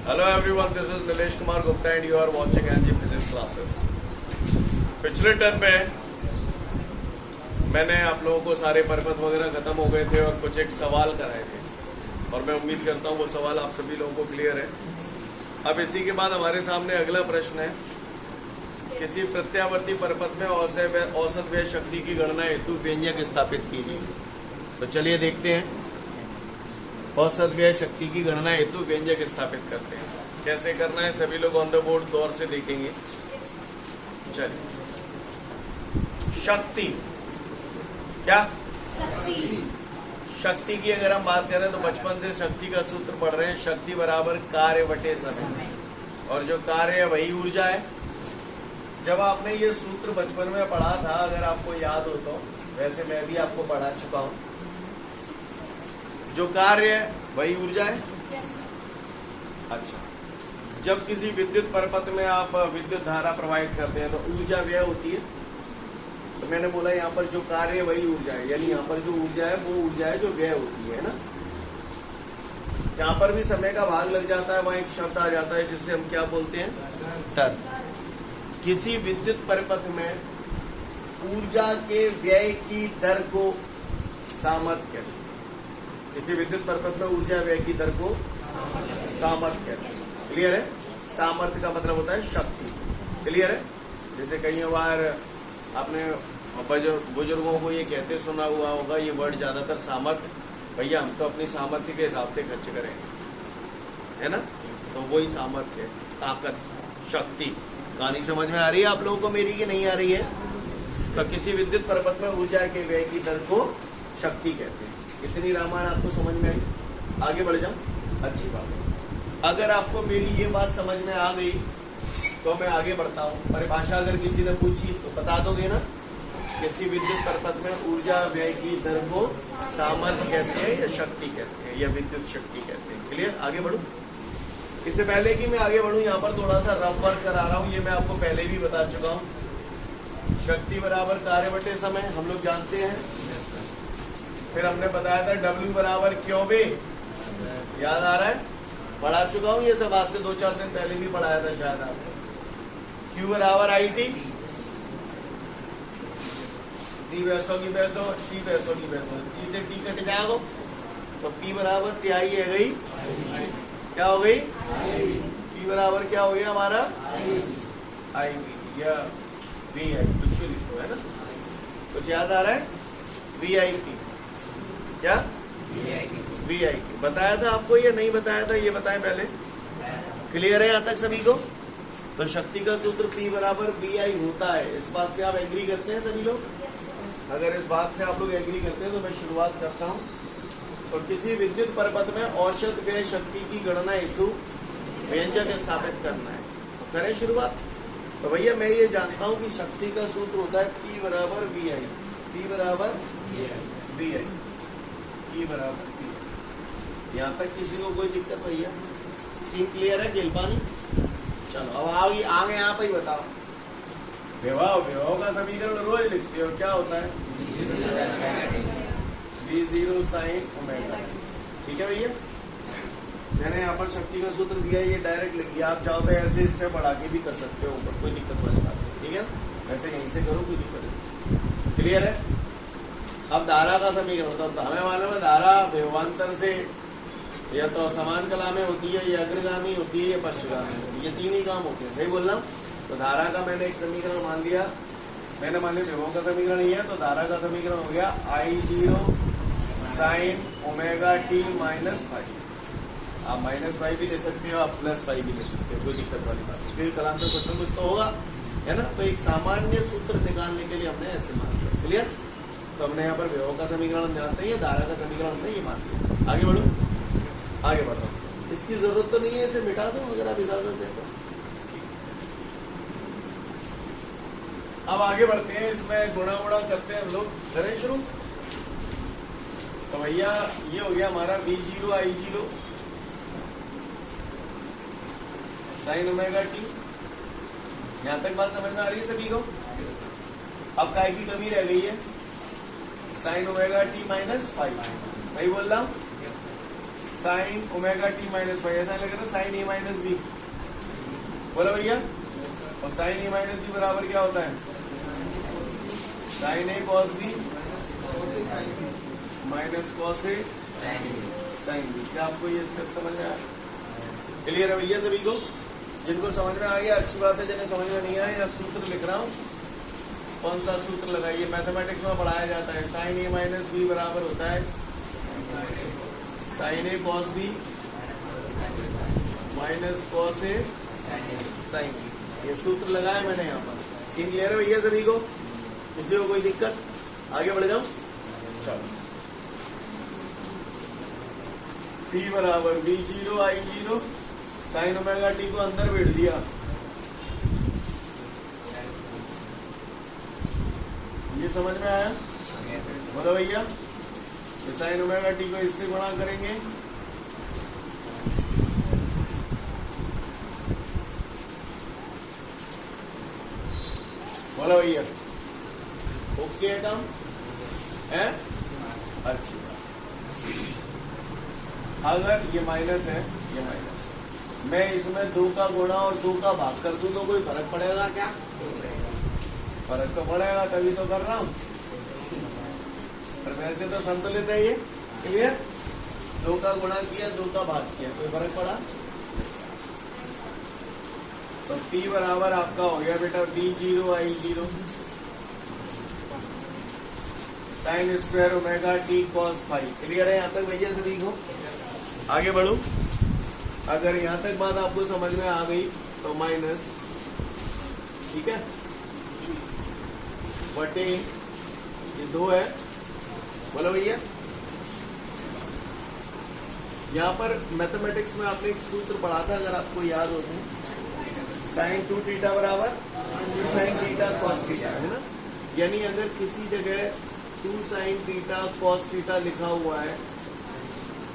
Hello everyone, this is Nilesh Kumar Gupta and you are watching NG Physics Classes. पिछले term पे मैंने आप लोगों को सारे परिपथ वगैरह खत्म हो गए थे और कुछ एक सवाल कराए थे और मैं उम्मीद करता हूँ वो सवाल आप सभी लोगों को क्लियर है। अब इसी के बाद हमारे सामने अगला प्रश्न है, किसी प्रत्यावर्ती परिपथ में औसत व्यय शक्ति की गणना हेतु व्यंजक स्थापित कीजिए। तो चलिए देखते हैं, औसत व्यय शक्ति की गणना हेतु व्यंजक स्थापित करते हैं। कैसे करना है सभी लोग ऑन द बोर्ड गौर से देखेंगे। चलिए, शक्ति क्या शक्ति की अगर हम बात करें तो बचपन से शक्ति का सूत्र पढ़ रहे हैं, शक्ति बराबर कार्य बटे समय, और जो कार्य है वही ऊर्जा है। जब आपने ये सूत्र बचपन में पढ़ा था, अगर आपको याद हो तो, वैसे मैं भी आपको पढ़ा चुका हूं, जो कार्य है वही ऊर्जा है। अच्छा, जब किसी विद्युत परिपथ में आप विद्युत धारा प्रवाहित करते हैं तो ऊर्जा व्यय होती है। तो मैंने बोला यहाँ पर जो कार्य है वही ऊर्जा है, यानी यहाँ पर जो ऊर्जा है वो ऊर्जा है जो व्यय होती है ना। जहाँ पर भी समय का भाग लग जाता है वहाँ एक शब्द आ जाता है जिससे हम क्या बोलते हैं, दर। किसी विद्युत परिपथ में ऊर्जा के व्यय की दर को सामर्थ्य कहते हैं। किसी विद्युत परिपथ में ऊर्जा व्यय की दर को सामर्थ्य कहते हैं। क्लियर है? सामर्थ्य का मतलब होता है शक्ति। क्लियर है? जैसे कई बार आपने बुजुर्गों को ये कहते सुना हुआ होगा, ये वर्ड ज्यादातर सामर्थ्य, भैया हम तो अपनी सामर्थ्य के हिसाब से खर्च करेंगे, है ना। तो वही सामर्थ्य है, ताकत, शक्ति। कहानी समझ में आ रही है आप लोगों को मेरी की नहीं आ रही है? तो किसी विद्युत परिपथ में ऊर्जा के व्यय की दर को शक्ति कहते हैं। इतनी रामायण आपको समझ में आई? आगे बढ़ जाऊं? अच्छी बात है। अगर आपको मेरी ये बात समझ में आ गई तो मैं आगे बढ़ता हूँ। परिभाषा अगर किसी ने पूछी तो बता दोगे ना? किसी विद्युत परिपथ में ऊर्जा व्यय की दर को सामर्थ्य कहते हैं या शक्ति कहते हैं या विद्युत शक्ति कहते हैं। क्लियर? आगे बढ़ू? इससे पहले कि मैं आगे बढ़ूं, यहाँ पर थोड़ा सा रफ वर्क करा रहा हूँ, ये मैं आपको पहले भी बता चुका हूँ। शक्ति बराबर कार्य बटे समय हम लोग जानते हैं। फिर हमने बताया था W बराबर क्यों बे, याद आ रहा है? पढ़ा चुका हूँ ये सब, आज से 2-4 दिन पहले भी पढ़ाया था शायद आपने। Q बराबर IT, D पैसों की पैसों, T पैसों की पैसों, T से T कट जाएगा तो P बराबर तिहाई है गई, क्या हो गई? P बराबर क्या हो गया हमारा? IP या VI, कुछ भी लिखो, है ना। कुछ याद आ रहा है? VIP क्या? VIP बताया था आपको या नहीं बताया था? ये बताएं पहले। क्लियर है यहाँ तक सभी को? तो शक्ति का सूत्र P बराबर VI होता है। इस बात से आप एग्री करते हैं सभी लोग? अगर इस बात से आप लोग एग्री करते हैं तो मैं शुरुआत करता हूँ। तो किसी विद्युत परिपथ में औसत व्यय शक्ति की गणना हेतु व्यंजक स्थापित करना है। तो करें शुरुआत। तो भैया मैं ये जानता हूँ कि शक्ति का सूत्र होता है P बराबर VI, P बराबर VI, P बराबर VI। यहाँ तक किसी को कोई दिक्कत भैया? सीन क्लियर है? गिलपानी? चलो अब आगे यहाँ पर ही बताओ। विभव का समीकरण रोज लिखते हो, क्या होता है? V0 sin omega. ठीक है भैया, मैंने यहाँ पर शक्ति का सूत्र दिया, ये डायरेक्ट लिख दिया। आप चाहो तो ऐसे स्टेप बढ़ा के भी कर सकते हो ऊपर, कोई दिक्कत वाली बात नहीं। ठीक है, वैसे यहीं से करो, कोई दिक्कत नहीं। क्लियर है? अब धारा का समीकरण होता है, तो हमें मालूम है धारा विभवांतर से या तो समान कला में होती है, या अग्रगामी होती है, या पश्चगामी होती है। ये तीन ही काम होते हैं, सही बोल रहा हूँ? तो धारा का मैंने एक समीकरण मान लिया, मैंने मान लिया विभव का समीकरण ही है, तो धारा का समीकरण हो गया I0 sin omega t minus five. आप -5 भी ले सकते हो, आप +5 भी ले सकते हो, कोई दिक्कत वाली बात नहीं, क्योंकि कलांतर क्वेश्चन कुछ तो होगा, है ना। तो एक सामान्य सूत्र निकालने के लिए हमने ऐसे मान लिया। क्लियर? तो हमने यहाँ पर विभव का समीकरण जानते हैं, धारा का समीकरण हमने ये मान लिया। आगे बढ़ो, आगे बढ़ रहा हूँ। इसकी जरूरत तो नहीं है, इसे मिटा दो अगर आप इजाजत दें तो। अब आगे बढ़ते हैं, इसमें गुणा उड़ा करते हैं हम लोग। करें शुरू? तो भैया ये हो गया हमारा V0 I0 sin omega t। यहाँ तक बात समझ में आ रही है सभी को? अब काय की कमी रह गई है? sin omega t minus 5। सही बोल रहा हूँ? Sine omega T minus five, ऐसा लग रहा है साइन ए माइनस बी, बोला भैया। और साइन ए माइनस बी बराबर क्या होता है, sign A cos B minus cos A sine B. क्या आपको ये स्टेप समझ में आया, क्लियर है भैया सभी को? जिनको समझ में आ गया अच्छी बात है, जिन्हें समझ में नहीं आया या सूत्र लिख रहा हूँ, कौन सा सूत्र लगाइए, मैथमेटिक्स में पढ़ाया जाता है। साइन ए माइनस बी बराबर होता है sign A cos B minus cos A sine B. ये सूत्र लगाया मैंने यहाँ पर। सीन क्लियर है भैया सभी को? किसी को कोई दिक्कत? आगे बढ़ जाऊं, चलो। P बराबर B zero I zero, sine omega T को अंदर बैठ दिया, ये समझ में आया? बोलो भैया। तो साइन ओमेगा टी को इससे गुणा करेंगे, बोलो भैया। ओके है काम है, अच्छी बात। अगर ये माइनस है, ये माइनस है, मैं इसमें 2 का गुणा और 2 का भाग कर दूं तो कोई फर्क पड़ेगा क्या? फर्क तो पड़ेगा, तभी तो कर रहा हूं। पर वैसे तो संतुलित है ये, क्लियर? 2 का गुणा किया, 2 का भाग किया, कोई फर्क पड़ा? तो P बराबर आपका हो गया बेटा B zero I zero, sine square omega t cos five. Clear है यहाँ तक भैया सभी को? आगे बढ़ू, अगर यहाँ तक बात आपको समझ में आ गई तो माइनस, ठीक है, बटे ये 2 है, बोलो भैया। यहाँ पर मैथमेटिक्स में आपने एक सूत्र पढ़ा था, अगर आपको याद हो तो, साइन 2 थीटा बराबर 2 साइन थीटा कॉस थीटा, है ना? यानी अगर किसी जगह 2 साइन थीटा कॉस थीटा लिखा हुआ है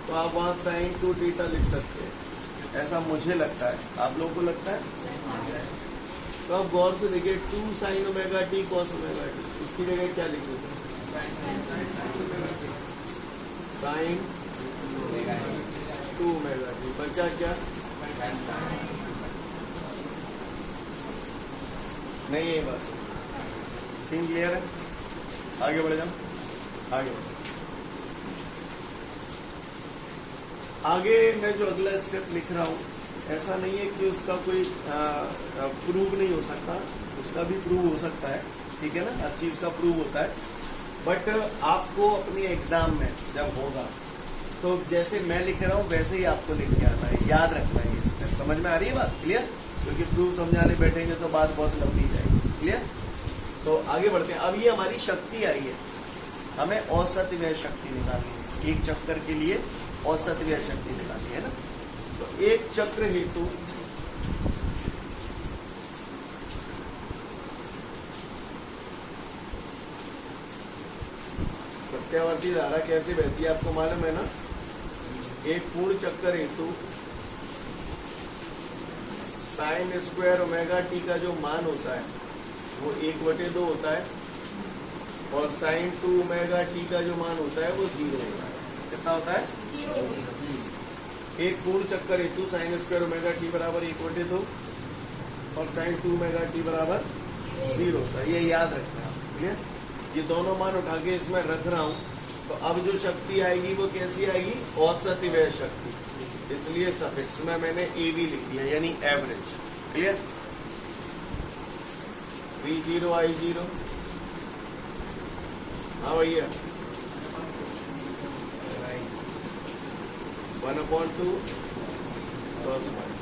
तो आप वहाँ साइन 2 थीटा लिख सकते हैं, ऐसा मुझे लगता है। आप लोगों को लगता है? तो आप गौर से देखिए, 2 sine omega t cos omega T, इसकी जगह क्या लिखोगे? साइन 2 ओमेगा टी, बचा क्या? नहीं है बस। सीन क्लियर है? आगे बढ़ जाओ, आगे बढ़ो। आगे मैं जो अगला स्टेप लिख रहा हूँ, ऐसा नहीं है कि उसका कोई प्रूव नहीं हो सकता, उसका भी प्रूव हो सकता है, ठीक है ना? हर चीज का प्रूव होता है, बट आपको अपने एग्जाम में जब होगा तो जैसे मैं लिख रहा हूँ वैसे ही आपको लिख के आना है, याद रखना है ये स्टेप। समझ में आ रही है बात? क्लियर? क्योंकि प्रूफ समझाने बैठेंगे तो बात बहुत लंबी जाएगी, क्लियर? तो आगे बढ़ते हैं। अब ये हमारी शक्ति आई है, हमें औसत व्यय शक्ति निकालनी है। एक चक्कर के लिए औसत व्यय शक्ति निकालनी है ना? तो एक चक्र हेतु प्रत्यावर्ती धारा कैसे बहती है आपको मालूम है ना? एक पूर्ण चक्कर हेतु साइन स्क्वायर ओमेगा टी का जो मान होता है वो 1/2 होता है, और साइन 2 ओमेगा टी का जो मान होता है वो 0 होता है। कितना होता है? एक पूर्ण चक्कर हेतु साइन स्क्वायर ओमेगा टी बराबर 1/2 और साइन 2 ओमेगा टी बराबर 0 होता है। ये याद रखना है, क्लियर? ये दोनों मान उठा के इसमें रख रहा हूँ, तो अब जो शक्ति आएगी वो कैसी आएगी? औसत व्यय शक्ति। इसलिए सफिक्स में मैंने एवी लिख दिया, यानी एवरेज। क्लियर? V0 I0, हाँ भैया, 1/2 cos फाइव,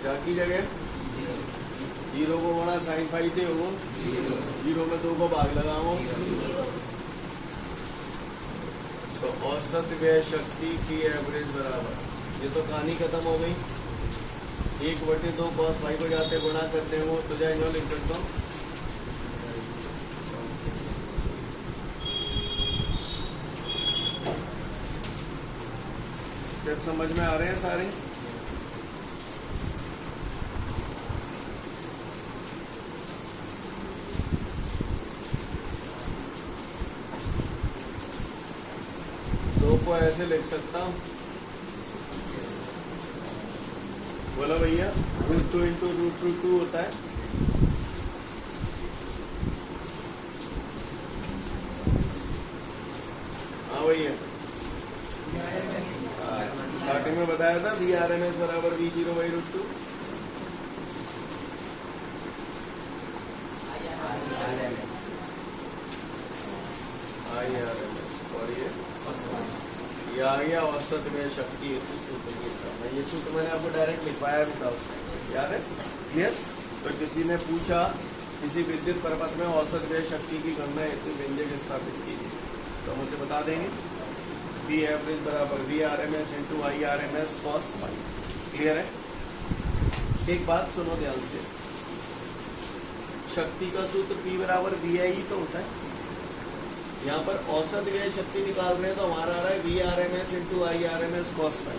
जाकी जगह 0 को गुणा साइन फाइव थे, वो 0 में 2 को भाग लगाओ, तो औसत व्यय शक्ति की एवरेज बराबर, ये तो कहानी खत्म हो गई। 1/2 cos फाइव हो जाते, गुणा करते हैं वो, तो जाएंगे लिख सकता हूँ। स्टेप समझ में आ रहे हैं सारे? को ऐसे लिख सकता हूँ, बोलो भैया, √2 इंटू √2 होता है। हाँ भैया, स्टार्टिंग में बताया था VRMS बराबर V0/√2। और ये आ गया औसत में शक्ति सूत्र की तरह। ये सूत्र मैंने आपको डायरेक्ट लिखवाया भी था उसमें, याद है? क्लियर? तो किसी ने पूछा किसी विद्युत परिपथ में औसत व्यय शक्ति की गणना हेतु व्यंजक स्थापित कीजिए, तो हम उसे बता देंगे V एवरेज बराबर VRMS into IRMS cos ∅। Clear है? एक बात सुनो ध्यान से, शक्ति का सूत्र P बराबर VI तो होता है। यहाँ पर औसत व्यय शक्ति निकाल रहे हैं तो हमारा आ रहा है VRMS into IRMS cos ∅।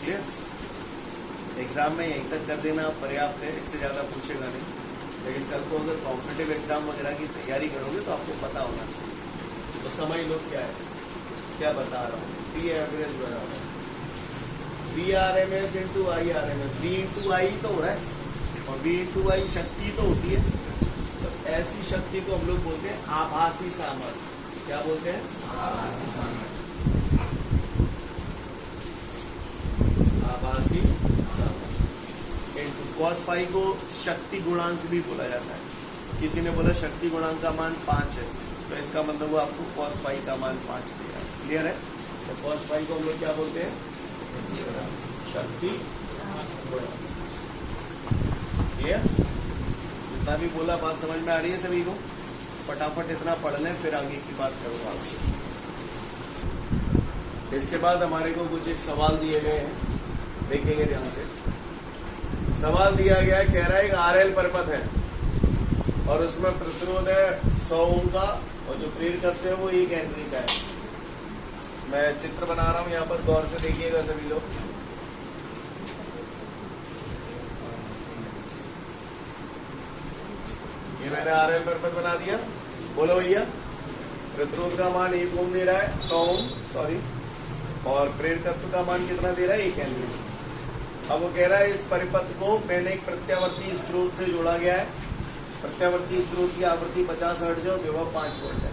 Clear? Exam में यहीं तक कर देना पर्याप्त है, इससे ज़्यादा पूछेगा नहीं। लेकिन कल को अगर कॉम्पिटिटिव एग्जाम वगैरह की तैयारी करोगे तो आपको पता होना चाहिए। तो समझ लो क्या है, क्या बता रहा हूँ। P एवरेज बराबर VRMS into IRMS। V into I तो हो रहा है और V इंटू I शक्ति तो होती है। तो ऐसी शक्ति को हम लोग बोलते हैं आभासी सामर्थ्य। क्या बोलते हैं? आभासी सामर्थ्य। आभासी सामर्थ्य इंटू cos ∅ को शक्ति गुणांक भी बोला जाता है। किसी ने बोला शक्ति गुणांक का मान 5 है, तो इसका मतलब वो आपको cos ∅ का मान 5 देगा। क्लियर है? तो cos ∅ को हम लोग क्या बोलते हैं? शक्ति गुणांक। क्लियर? जितना भी बोला बात समझ में आ रही है सभी को? फटाफट इतना पढ़ लें, फिर आगे की बात करूँगा आपसे। इसके बाद हमारे को कुछ एक सवाल दिए गए हैं, देखेंगे ध्यान से। सवाल दिया गया है, कह रहा है एक RL परिपथ है और उसमें प्रतिरोध है 100 ओम का और जो प्रेर करते हैं वो 1 हेनरी का है। मैं चित्र बना रहा हूँ, यहाँ पर गौर से देखिएगा सभी लोग। ये मैंने RL परिपथ बना दिया। बोलो भैया, प्रतिरोध का मान 1 ओम दे रहा है, 100 ओम सॉरी, और प्रेरक तत्व का मान कितना दे रहा है? 1 हेनरी। अब वो कह रहा है इस परिपथ को मैंने एक प्रत्यावर्ती स्रोत से जोड़ा गया है। प्रत्यावर्ती स्रोत की आवृत्ति 50 हर्ट्ज और विभव 5 वोल्ट है।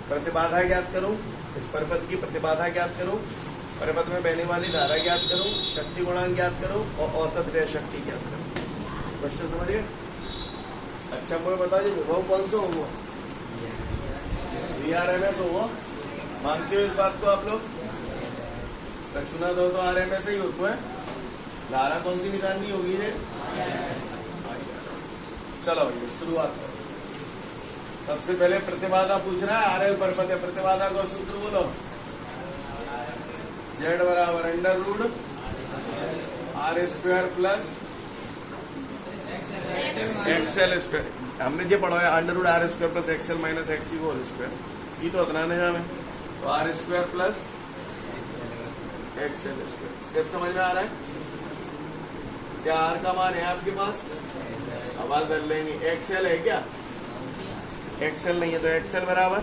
प्रतिबाधा ज्ञात करूं, इस परिपथ की प्रतिबाधा ज्ञात करूं, परिपथ में बहने वाली धारा ज्ञात करूं, शक्ति गुणांक ज्ञात करूं और औसत व्यय शक्ति ज्ञात करूं। क्वेश्चन समझिए। अच्छा मुझे बता दीजिए विभव कौन सा होगा? VRMS होगा। मानते हो इस बात को आप लोग? चुना दो तो RMS ही होता है। धारा कौन सी निकालनी होगी? है चलो भैया शुरुआत करो। सबसे पहले प्रतिबाधा पूछ रहा है, RL परिपथ है। प्रतिबाधा का सूत्र बोलो। Z बराबर √R² प्लस XL²। हमने जो पढ़ा है √R² plus XL minus XC whole square. See तो उतना नहीं जाने, तो R² प्लस XL²। स्टेप समझ में आ रहा है? क्या R का मान है आपके पास? सवाल कर लेंगे। XL है क्या? XL नहीं है तो XL बराबर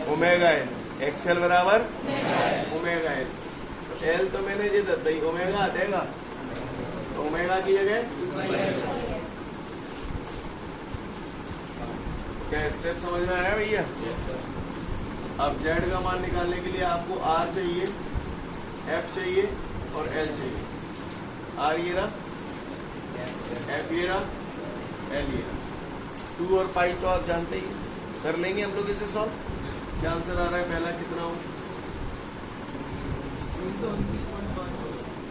ओमेगा L। XL बराबर ओमेगा L। L तो मैंने ये दे दी, ओमेगा देगा तो ओमेगा की जगह क्या? स्टेप समझ में आया भैया? अब Z का मान निकालने के लिए आपको R चाहिए, F चाहिए और L चाहिए। R ये रहा, F ये रहा, L ये रहा। 2 और 5 तो आप जानते ही, कर लेंगे हम लोग इसे सॉल्व। क्या आंसर आ रहा है पहला? कितना हो?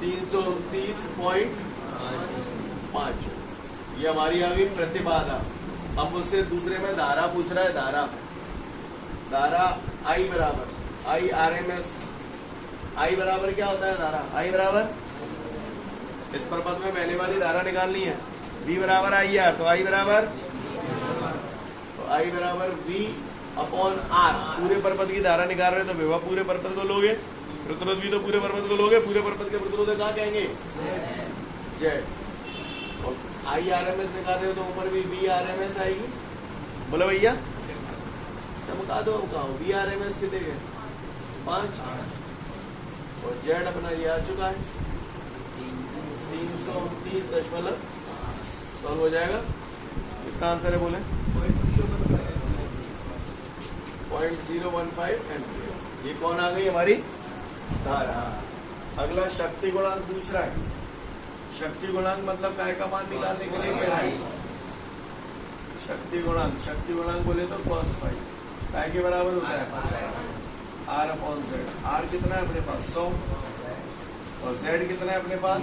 329.5। ये हमारी आ गई प्रतिबाधा। अब मुझसे दूसरे में धारा पूछ रहा है। धारा I बराबर IRMS। I बराबर क्या होता है? धारा I बराबर, इस परिपथ में बहने वाली धारा निकालनी है। V बराबर IR, तो I बराबर V अपॉन R। पूरे परिपथ की धारा निकाल रहे तो विभव पूरे परिपथ को लोगे, प्रतिरोध भी तो पूरे परिपथ को लोगे। पूरे परिपथ के प्रतिरोध क्या कहेंगे? Z। और IRMS निकाल रहे हो तो ऊपर भी VRMS आएगी। बोलो भैया चमका दो, अब कहा VRMS कितने गए 5 और जेड अपना ये आ चुका है 329.5। सॉल्व हो जाएगा। कितना आंसर है बोले 0.015 एम्पियर। ये कौन आ गई हमारी धारा। अगला शक्ति गुणांक पूछ रहा है। शक्ति गुणांक मतलब काय का मान निकालने के लिए कह रहा है। शक्ति गुणांक बोले तो cos फाई काय के बराबर होता है R/Z। R कितना है अपने पास 100 और Z कितना है अपने पास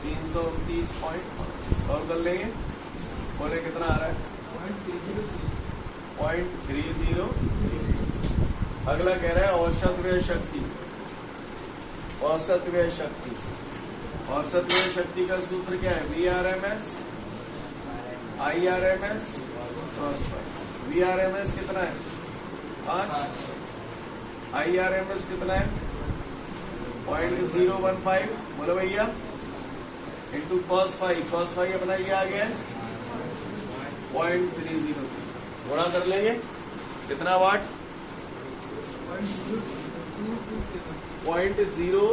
329 पॉइंट। सॉल्व कर लेंगे। बोले कितना आ रहा है 0.30। अगला कह रहा है औसत व्यय शक्ति। औसत व्यय शक्ति, औसत व्यय शक्ति का सूत्र क्या है VRMS IRMS cos phi. VRMS कितना है 5, IRMS कितना है 0.015 बोलो भैया into cos phi. cos phi अपना ये आ गया है 0.30। गुणा कर लेंगे कितना वाट 0.0।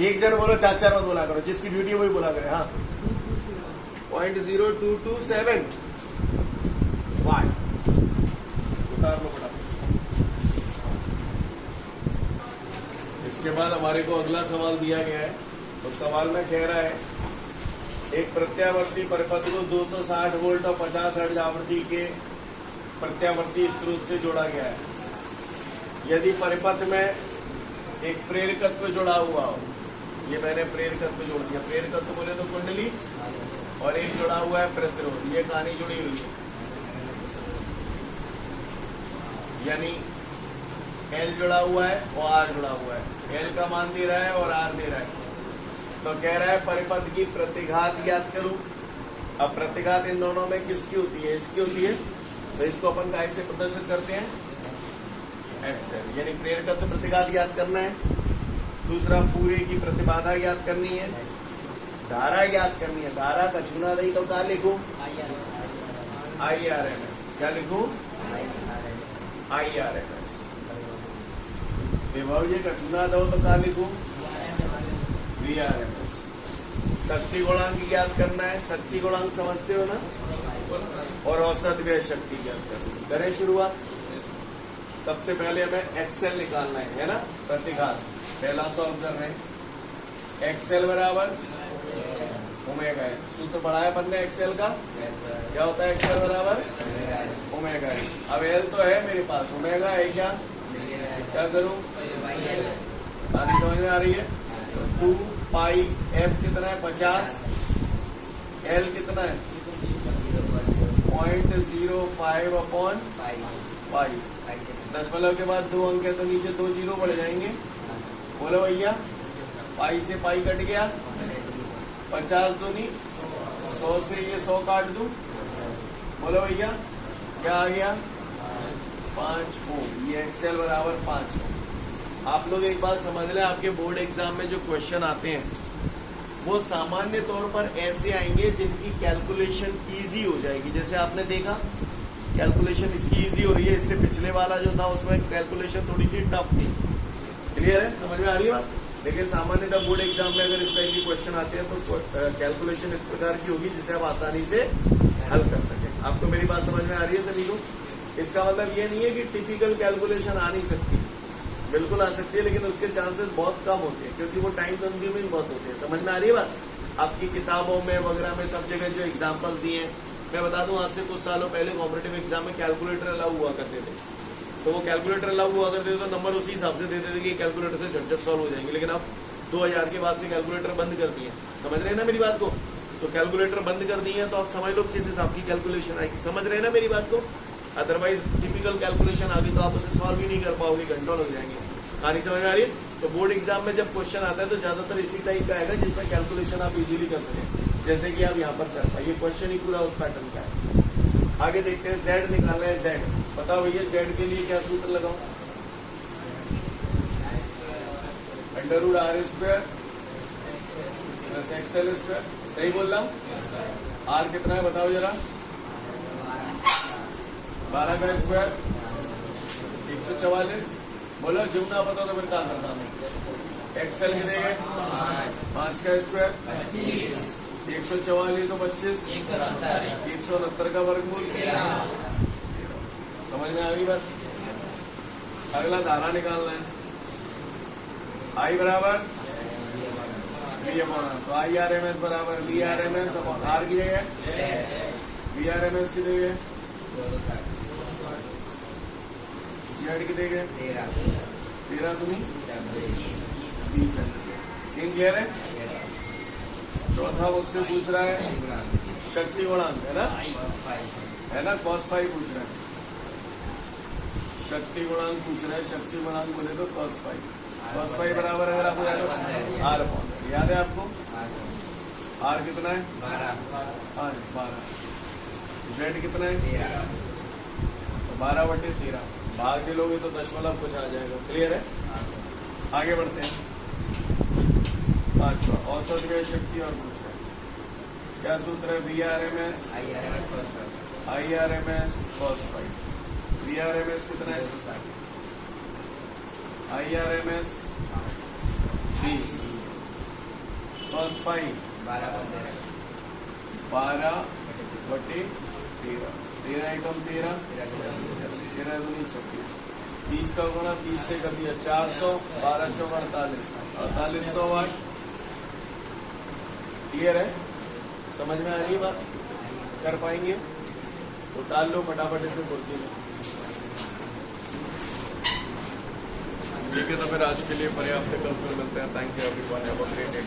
एक जन बोलो 4 मत बोला करो, जिसकी ड्यूटी वही बोला करे। हाँ 0.0227 वाट। उतार लो फटाफट। इसके बाद हमारे को अगला सवाल दिया गया है। तो सवाल में कह रहा है एक प्रत्यावर्ती परिपथ को 260 वोल्ट और 50 हर्ट्ज आवृत्ति के प्रत्यावर्ती स्रोत से जोड़ा गया है। यदि परिपथ में एक प्रेरकत्व जुड़ा हुआ हो, ये मैंने प्रेरकत्व जोड़ दिया। प्रेरकत्व बोले तो कुंडली और एक जुड़ा हुआ है प्रतिरोध। ये कहानी जुड़ी हुई है, यानी L जुड़ा हुआ है और R जुड़ा हुआ है। L का मान दे रहा है और R दे रहा है। तो कह रहा है परिपथ की प्रतिघात ज्ञात करूं। अब प्रतिघात इन दोनों में किसकी होती है, इसकी होती है। तो इसको अपन काय से प्रदर्शित करते हैं XL, यानी प्रेरकत्व प्रतिघात ज्ञात करना है। दूसरा पूरे की प्रतिबाधा ज्ञात करनी है, धारा ज्ञात करनी है। धारा का छूना नहीं तो क्या लिखूं IRMS। क्या लिखूं IRMS। विभव जी का छूना दो तो क्या लिखूं VRMS। शक्ति गुणांक ज्ञात करना है। शक्ति गुणांक समझते हो ना। और औसत व्यय शक्ति ज्ञात करनी है। करें शुरुआत। सबसे पहले हमें XL निकालना है ना, प्रतिघात। पहला सॉल्व कर रहे हैं। XL बराबर ओमेगा है। सूत्र पढ़ाया अपन ने XL का। क्या होता है XL बराबर ओमेगा है। अब L तो है मेरे पास, ओमेगा है क्या। क्या करूं आदि समझ में आ रही है। 2 पाई F कितना है 50, L कितना है 0.05 अपॉन पाई। दशमलव के बाद 2 अंक है तो नीचे 2 जीरो बढ़ जाएंगे। बोलो भैया पाई से पाई कट गया, 50 दूनी 100 से ये 100 काट दूं। बोलो भैया क्या आ गया 5 ओम। ये XL बराबर 5 ओम। आप लोग एक बात समझ लें, आपके बोर्ड एग्जाम में जो क्वेश्चन आते हैं वो सामान्य तौर पर ऐसे आएंगे जिनकी कैलकुलेशन इजी हो जाएगी। जैसे आपने देखा कैलकुलेशन इसकी इजी हो रही है, इससे पिछले वाला जो था उसमें कैलकुलेशन थोड़ी सी टफ थी। क्लियर है, समझ में आ रही है बात। लेकिन सामान्यतः बोर्ड एग्जाम में अगर इस टाइप की क्वेश्चन आते हैं तो कैलकुलेशन इस प्रकार की होगी जिसे आप आसानी से हल कर सकें। आपको मेरी बात समझ में आ रही है सभी को। इसका मतलब ये नहीं है कि टिपिकल कैलकुलेशन आ नहीं सकती, बिल्कुल आ सकती है, लेकिन उसके चांसेस बहुत कम होते हैं क्योंकि वो टाइम कंज्यूमिंग बहुत होते हैं। समझ में आ रही है बात। आपकी किताबों में वगैरह में सब जगह जो एग्जाम्पल दिए हैं, मैं बता दूं आज से कुछ सालों पहले कॉम्पिटिटिव एग्जाम में कैलकुलेटर अलाउ हुआ करते थे। तो वो कैलकुलेटर अलाउ हुआ करते थे तो नंबर उसी हिसाब से देते थे कि कैलकुलेटर से झटझट सॉल्व हो जाएंगे। लेकिन अब 2000 के बाद से कैलकुलेटर बंद कर दिए। समझ रहे हैं ना मेरी बात को। तो कैलकुलेटर बंद कर दिए तो आप समझ लो किस हिसाब की कैलकुलेशन आएगी। समझ रहे हैं ना मेरी बात को। अदरवाइज टिपिकल कैलकुलेशन आ गई तो आप उसे सॉल्व ही नहीं कर पाओगे, घंटों लग जाएंगे। कहानी समझ में आ रही है। तो बोर्ड एग्जाम में जब क्वेश्चन आता है तो ज्यादातर इसी टाइप का आएगा जिसमें कैलकुलेशन आप इजीली कर सकें, जैसे कि आप यहाँ पर कर पाए। ये क्वेश्चन ही पूरा उस पैटर्न का है। आगे देखते हैं। Z निकालना है। Z बताओ भैया Z के लिए क्या सूत्र लगाओ। √R² plus XL²। सही बोल रहा हूँ। R कितना है बताओ जरा। 12 का स्क्वायर 144। बोलो जिम ना पता तो फिर क्या करता हूँ। एक्सएल के देंगे 5 का स्क्वायर 144 और 25 169 का वर्गमूल। समझ में आ गई बात। अगला धारा निकालना है। आई बराबर वी अपॉन आर। तो आई आर एम एस बराबर V R M S upon R की जगह वी आर एम एस की जगह जेड की जगह 13 दूनी 20 है। सीन क्लियर है। चौथा मुझसे पूछ रहा है शक्ति गुणांक है ना cos फाई पूछ रहा है। शक्ति गुणांक पूछ रहा है। शक्ति गुणांक बोले तो cos फाई बराबर अगर आपको आर अपॉन याद है आपको आर कितना है 12 जेड कितना है 12/13 भाग दिलोगे तो दशमलव कुछ आ जाएगा। क्लियर है। आगे बढ़ते हैं। पांचवा औसत व्यय शक्ति और पूछ रहे हैं क्या सूत्र है V R M S cos phi. V R M S कितना है I R M S 20 cos phi 12/13 13 एकम 13 दूनी 26 20 का गुणा 20 से कर दिया 400 12 चौक 48 वाट। क्लियर है। समझ में आ रही बात। कर पाएंगे उतार लो फटाफट से बोलती में। ठीक है तो फिर आज के लिए पर्याप्त है। कल फिर मिलते हैं। Thank you everyone. Have a great day.